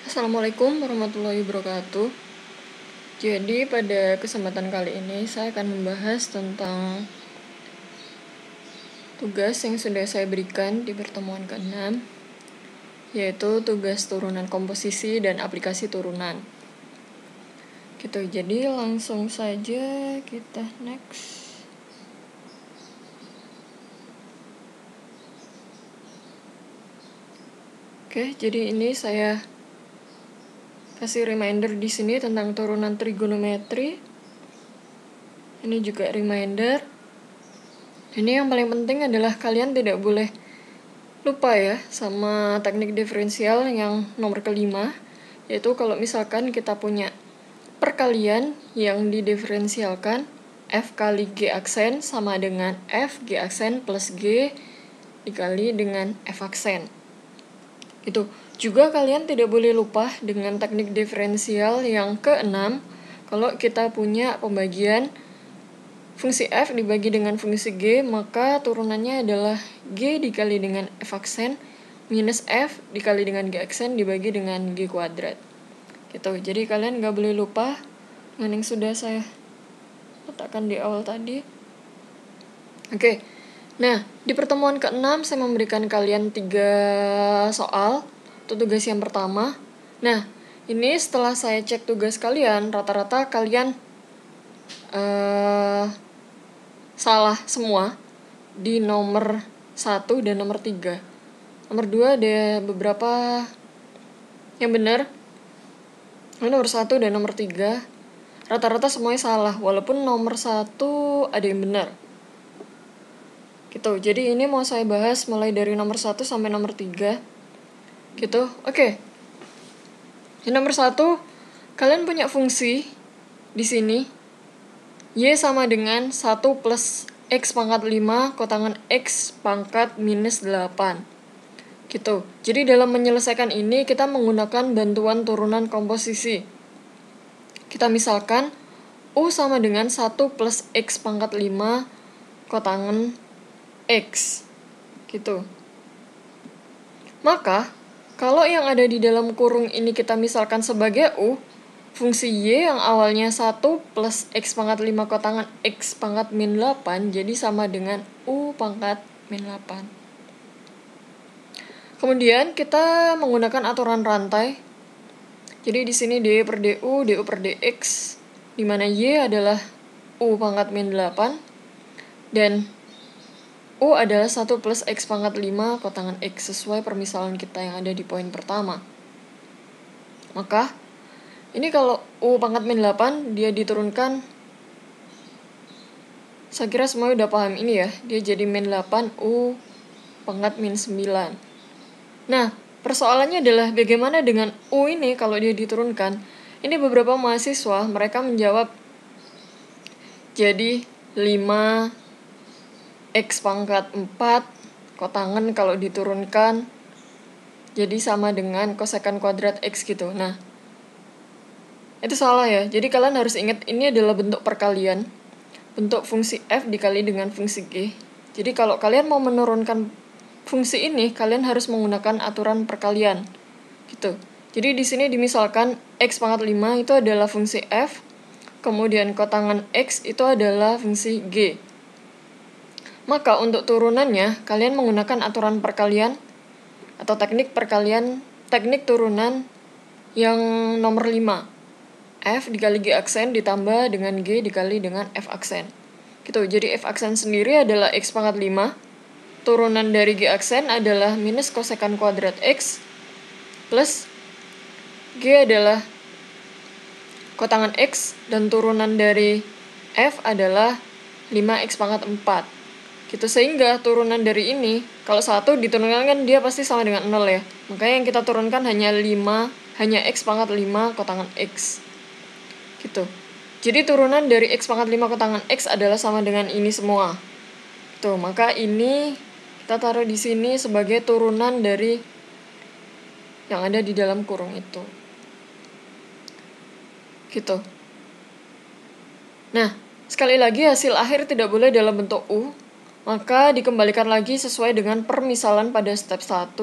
Assalamualaikum warahmatullahi wabarakatuh. Jadi pada kesempatan kali ini saya akan membahas tentang tugas yang sudah saya berikan di pertemuan ke-6, yaitu tugas turunan komposisi dan aplikasi turunan. Gitu, jadi langsung saja kita next. Oke, jadi ini saya kasih reminder di sini tentang turunan trigonometri. Ini juga reminder. Ini yang paling penting adalah kalian tidak boleh lupa ya sama teknik diferensial yang nomor kelima, yaitu kalau misalkan kita punya perkalian yang didiferensialkan F kali G aksen sama dengan F G aksen plus G dikali dengan F aksen. Itu juga kalian tidak boleh lupa dengan teknik diferensial yang ke-6 kalau kita punya pembagian fungsi F dibagi dengan fungsi G, maka turunannya adalah G dikali dengan F aksen minus F dikali dengan G aksen dibagi dengan G kuadrat. Gitu, jadi kalian gak boleh lupa dengan yang sudah saya letakkan di awal tadi. Oke, nah di pertemuan ke-6 saya memberikan kalian 3 soal untuk tugas yang pertama. Nah, ini setelah saya cek tugas kalian, rata-rata kalian salah semua di nomor 1 dan nomor 3. Nomor 2 ada beberapa yang benar. Nomor 1 dan nomor 3 rata-rata semuanya salah, walaupun nomor 1 ada yang benar. Gitu, jadi ini mau saya bahas mulai dari nomor 1 sampai nomor 3. Gitu, oke. Di nomor 1, kalian punya fungsi di sini Y sama dengan 1 plus X pangkat 5 kotangan X pangkat minus 8. Gitu. Jadi dalam menyelesaikan ini kita menggunakan bantuan turunan komposisi. Kita misalkan U sama dengan 1 plus X pangkat 5 kotangan X. Gitu. Maka, kalau yang ada di dalam kurung ini kita misalkan sebagai U, fungsi Y yang awalnya 1 plus X pangkat 5 kotangan X pangkat min 8 jadi sama dengan U pangkat min 8. Kemudian kita menggunakan aturan rantai. Jadi di sini D per DU, DU per DX, di mana Y adalah U pangkat min 8 dan U adalah 1 plus X pangkat 5 kotangan X sesuai permisalan kita yang ada di poin pertama. Maka ini kalau U pangkat min 8 dia diturunkan, saya kira semuanya udah paham ini ya, dia jadi min 8 U pangkat min 9. Nah, persoalannya adalah bagaimana dengan U ini kalau dia diturunkan. Ini beberapa mahasiswa mereka menjawab jadi 5 X pangkat 4 kotangan kalau diturunkan jadi sama dengan kosekan kuadrat X gitu. Nah, itu salah ya. Jadi kalian harus ingat ini adalah bentuk perkalian. Bentuk fungsi F dikali dengan fungsi G. Jadi kalau kalian mau menurunkan fungsi ini, kalian harus menggunakan aturan perkalian. Gitu. Jadi di sini dimisalkan X pangkat 5 itu adalah fungsi F. Kemudian kotangan X itu adalah fungsi G. Maka untuk turunannya, kalian menggunakan aturan perkalian atau teknik perkalian, teknik turunan yang nomor 5. F dikali G aksen ditambah dengan G dikali dengan F aksen. Gitu, jadi F aksen sendiri adalah X pangkat 5. Turunan dari G aksen adalah minus kosekan kuadrat X plus G adalah kotangan X dan turunan dari F adalah 5X pangkat 4. Gitu, sehingga turunan dari ini, kalau 1 diturunkan kan dia pasti sama dengan 0 ya. Makanya yang kita turunkan hanya X pangkat 5 kotangan X. Gitu. Jadi turunan dari X pangkat 5 kotangan X adalah sama dengan ini semua. Tuh, maka ini kita taruh di sini sebagai turunan dari yang ada di dalam kurung itu. Gitu. Nah, sekali lagi hasil akhir tidak boleh dalam bentuk U, maka dikembalikan lagi sesuai dengan permisalan pada step 1.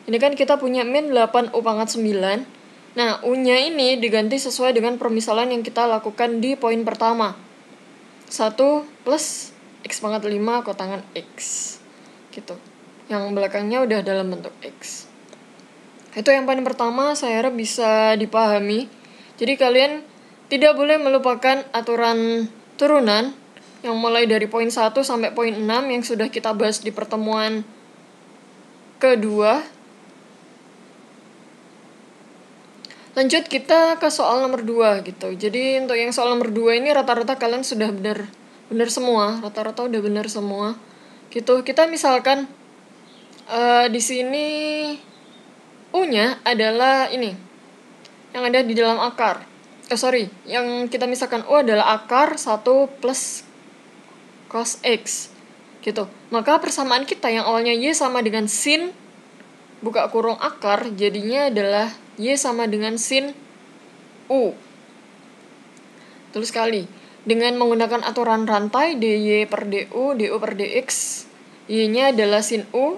Ini kan kita punya min 8U pangkat 9 Nah, U-nya ini diganti sesuai dengan permisalan yang kita lakukan di poin pertama. 1 plus X pangkat 5 kotangan X. Gitu. Yang belakangnya udah dalam bentuk X. Itu yang poin pertama, saya harap bisa dipahami. Jadi kalian tidak boleh melupakan aturan turunan yang mulai dari poin 1 sampai poin 6 yang sudah kita bahas di pertemuan kedua. Lanjut kita ke soal nomor 2 gitu. Jadi untuk yang soal nomor 2 ini rata-rata kalian sudah benar semua, rata-rata udah benar semua. Gitu. Kita misalkan di sini U-nya adalah ini yang ada di dalam akar. Yang kita misalkan U adalah akar 1 plus cos X. Gitu. Maka persamaan kita yang awalnya Y sama dengan sin buka kurung akar, jadinya adalah Y sama dengan sin U. Betul sekali. Dengan menggunakan aturan rantai dy per du, du per dx, Y-nya adalah sin U,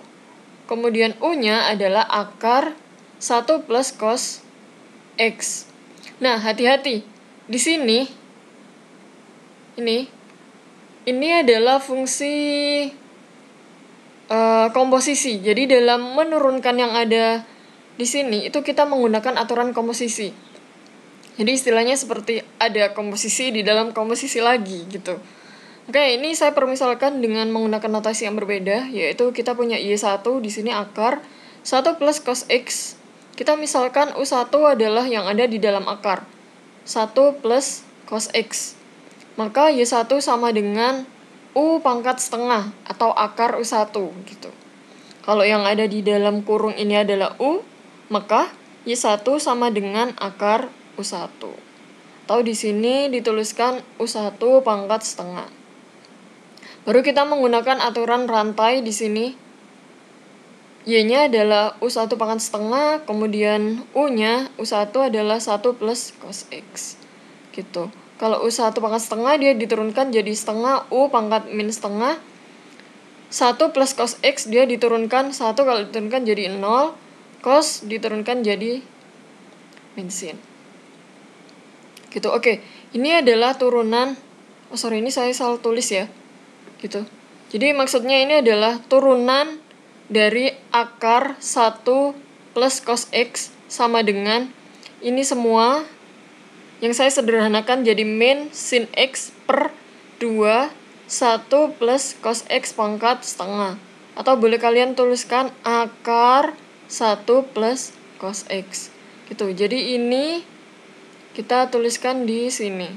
kemudian U-nya adalah akar 1 plus cos X. Nah, hati-hati. Di sini, ini adalah fungsi komposisi. Jadi dalam menurunkan yang ada di sini itu kita menggunakan aturan komposisi. Jadi istilahnya seperti ada komposisi di dalam komposisi lagi gitu. Oke, ini saya permisalkan dengan menggunakan notasi yang berbeda, yaitu kita punya Y1 di sini akar 1 plus cos X. Kita misalkan U1 adalah yang ada di dalam akar 1 plus cos X. Maka Y1 sama dengan U pangkat setengah atau akar U1 gitu. Kalau yang ada di dalam kurung ini adalah U, maka Y1 sama dengan akar U1. Atau di sini dituliskan U1 pangkat setengah. Baru kita menggunakan aturan rantai di sini. Y-nya adalah U1 pangkat setengah, kemudian U-nya U1 adalah 1 plus cos X. Gitu. Kalau U1 pangkat setengah dia diturunkan jadi setengah, U pangkat min setengah. 1 plus cos X dia diturunkan 1, kalau diturunkan jadi 0. Cos diturunkan jadi min sin. Gitu, oke. Ini adalah turunan, ini saya salah tulis ya. Gitu. Jadi maksudnya ini adalah turunan dari akar 1 plus cos X sama dengan ini semua yang saya sederhanakan jadi min sin X per 2 1 plus cos X pangkat setengah. Atau boleh kalian tuliskan akar 1 plus cos X. Gitu. Jadi ini kita tuliskan di sini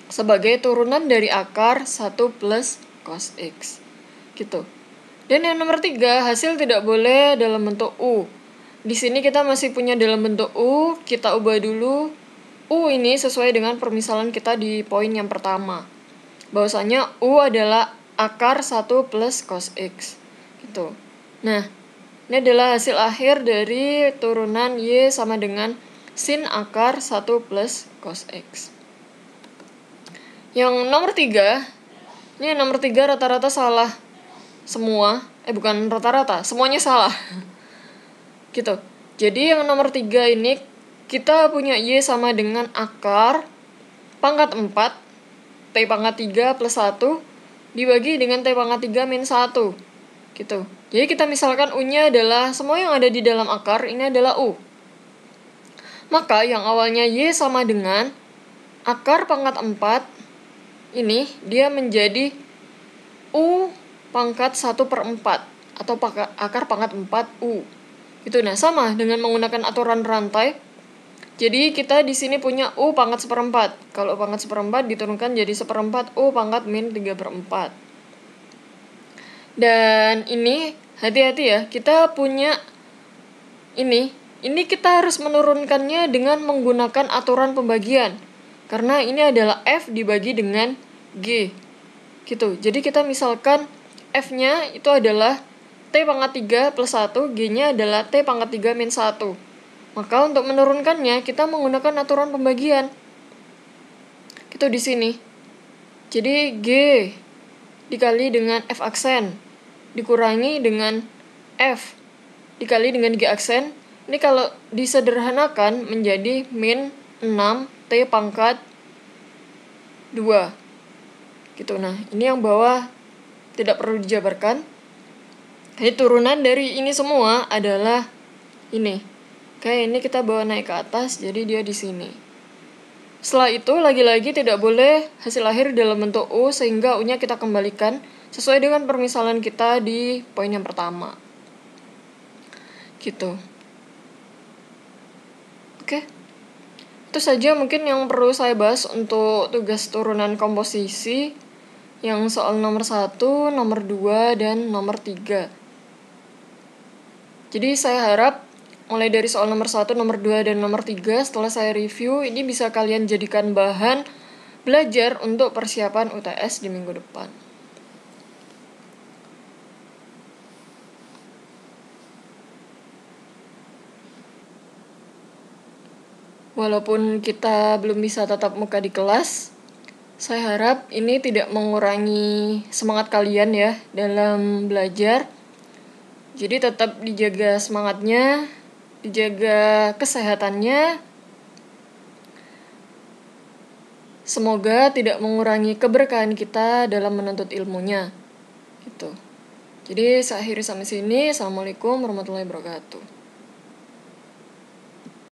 sebagai turunan dari akar 1 plus cos X. Gitu. Dan yang nomor 3, hasil tidak boleh dalam bentuk U. Di sini kita masih punya dalam bentuk U, kita ubah dulu. U ini sesuai dengan permisalan kita di poin yang pertama. Bahwasanya U adalah akar 1 plus cos X. Gitu. Nah, ini adalah hasil akhir dari turunan Y sama dengan sin akar 1 plus cos X. Yang nomor 3, ini nomor 3 rata-rata salah semua. Bukan rata-rata, semuanya salah. Gitu. Jadi yang nomor 3 ini kita punya Y sama dengan akar pangkat 4 T pangkat 3 plus 1 dibagi dengan T pangkat 3 min 1. Gitu. Jadi kita misalkan U-nya adalah semua yang ada di dalam akar, ini adalah U. Maka yang awalnya Y sama dengan akar pangkat 4 ini dia menjadi U pangkat 1/4 atau akar pangkat 4U. Gitu. Nah, sama dengan menggunakan aturan rantai. Jadi kita di sini punya U pangkat 1/4. Kalau pangkat 1/4 diturunkan jadi 1/4 U pangkat min 3/4. Dan ini hati-hati ya, kita punya ini kita harus menurunkannya dengan menggunakan aturan pembagian. Karena ini adalah F dibagi dengan G. Gitu. Jadi kita misalkan F-nya itu adalah T pangkat 3 plus 1, G-nya adalah T pangkat 3 min 1. Maka untuk menurunkannya kita menggunakan aturan pembagian. Gitu di sini. Jadi G dikali dengan F aksen dikurangi dengan F dikali dengan G aksen Ini kalau disederhanakan menjadi min 6 T pangkat 2 gitu. Nah, ini yang bawah tidak perlu dijabarkan. Jadi turunan dari ini semua adalah ini. Kayak ini kita bawa naik ke atas, jadi dia di sini. Setelah itu lagi-lagi tidak boleh hasil akhir dalam bentuk U, sehingga U-nya kita kembalikan sesuai dengan permisalan kita di poin yang pertama. Gitu. Oke. Itu saja mungkin yang perlu saya bahas untuk tugas turunan komposisi yang soal nomor 1, nomor 2, dan nomor 3. Jadi saya harap mulai dari soal nomor 1, nomor 2, dan nomor 3 setelah saya review, ini bisa kalian jadikan bahan belajar untuk persiapan UTS di minggu depan. Walaupun kita belum bisa tatap muka di kelas, saya harap ini tidak mengurangi semangat kalian ya dalam belajar. Jadi tetap dijaga semangatnya, dijaga kesehatannya. Semoga tidak mengurangi keberkahan kita dalam menuntut ilmunya. Gitu. Jadi saya akhiri sampai sini. Assalamualaikum warahmatullahi wabarakatuh.